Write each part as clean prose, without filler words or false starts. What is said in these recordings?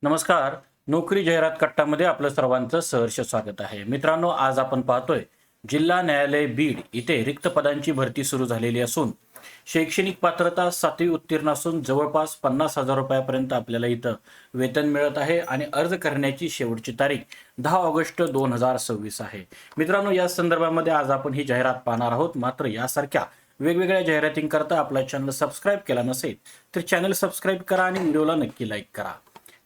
नमस्कार. नोकरी जाहिरात कट्टामध्ये आपलं सर्वांचं सहर्ष स्वागत आहे. मित्रांनो, आज आपण पाहतोय जिल्हा न्यायालय बीड इथे रिक्त पदांची भरती सुरू झालेली असून शैक्षणिक पात्रता 7वी उत्तीर्ण असून जवळपास 50,000 रुपयापर्यंत आपल्याला इथं वेतन मिळत आहे आणि अर्ज करण्याची शेवटची तारीख 10 ऑगस्ट 2026 आहे. मित्रांनो, या संदर्भामध्ये आज आपण ही जाहिरात पाहणार आहोत. मात्र यासारख्या वेगवेगळ्या जाहिरातींकरता आपला चॅनल सबस्क्राईब केला नसेल तर चॅनल सबस्क्राईब करा आणि व्हिडिओला नक्की लाईक करा.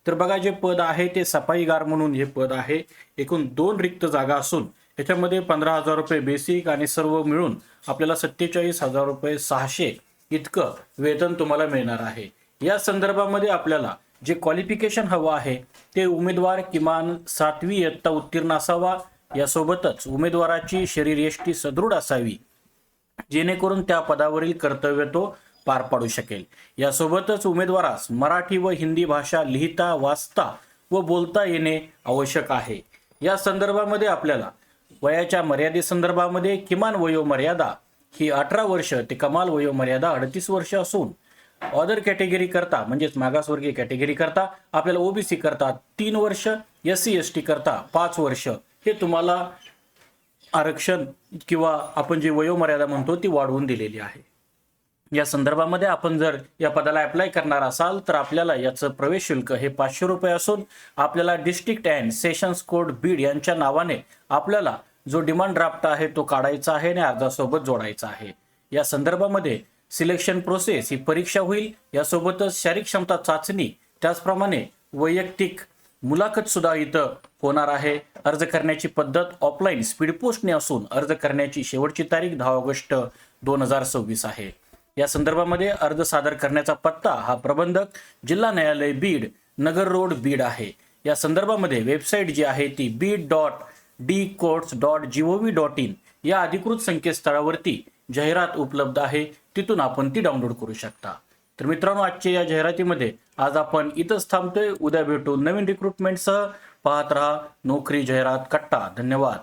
तर बघा, जे पद आहे ते सफाईगार म्हणून हे पद आहे. एकूण 2 रिक्त जागा असून याच्यामध्ये 15,000 रुपये बेसिक आणि सर्व मिळून आपल्याला 47,000 रुपये 600 इतकं वेतन तुम्हाला मिळणार आहे. या संदर्भामध्ये आपल्याला जे क्वालिफिकेशन हवं आहे ते उमेदवार किमान 7वी इयत्ता उत्तीर्ण असावा. यासोबतच उमेदवाराची शरीरयष्टी सदृढ असावी, जेणेकरून त्या पदावरील कर्तव्य तो पार पाडू शकेल. यासोबतच उमेदवारास मराठी व हिंदी भाषा लिहिता, वाचता व बोलता येणे आवश्यक आहे. या संदर्भामध्ये आपल्याला वयाच्या मर्यादेसंदर्भामध्ये किमान वयोमर्यादा ही 18 वर्ष ते कमाल वयोमर्यादा 38 वर्ष असून अदर कॅटेगरी करता म्हणजेच मागासवर्गीय कॅटेगरी करता आपल्याला ओबीसी करता 3 वर्ष, SC ST करता 5 वर्ष हे तुम्हाला आरक्षण किंवा आपण जे वयोमर्यादा म्हणतो ती वाढवून दिलेली आहे. या संदर्भामध्ये आपण जर या पदाला अप्लाय करणार असाल तर आपल्याला याचं प्रवेश शुल्क हे 500 रुपये असून आपल्याला district and sessions court Beed यांच्या नावाने आपल्याला जो डिमांड ड्राफ्ट आहे तो काढायचा आहे आणि अर्जासोबत जोडायचा आहे. या संदर्भामध्ये सिलेक्शन प्रोसेस ही परीक्षा होईल. यासोबतच शारीरिक क्षमता चाचणी, त्याचप्रमाणे वैयक्तिक मुलाखत सुद्धा इथं होणार आहे. अर्ज करण्याची पद्धत ऑफलाईन स्पीड पोस्टने असून अर्ज करण्याची शेवटची तारीख 10 ऑगस्ट 2026 आहे. या संदर्भामध्ये अर्ज सादर करण्याचा पत्ता हा प्रबंधक जिल्हा न्यायालय बीड, नगर रोड बीड आहे. या संदर्भामध्ये वेबसाईट जी आहे ती bid.dcourts.gov.in या अधिकृत संकेतस्थळावरती जाहिरात उपलब्ध आहे. तिथून आपण ती डाउनलोड करू शकता. तर मित्रांनो, आजच्या या जाहिरातीमध्ये आज आपण इथंच थांबतोय. उद्या भेटू नवीन रिक्रुटमेंटसह. पाहत रहा नोकरी जाहिरात कट्टा. धन्यवाद.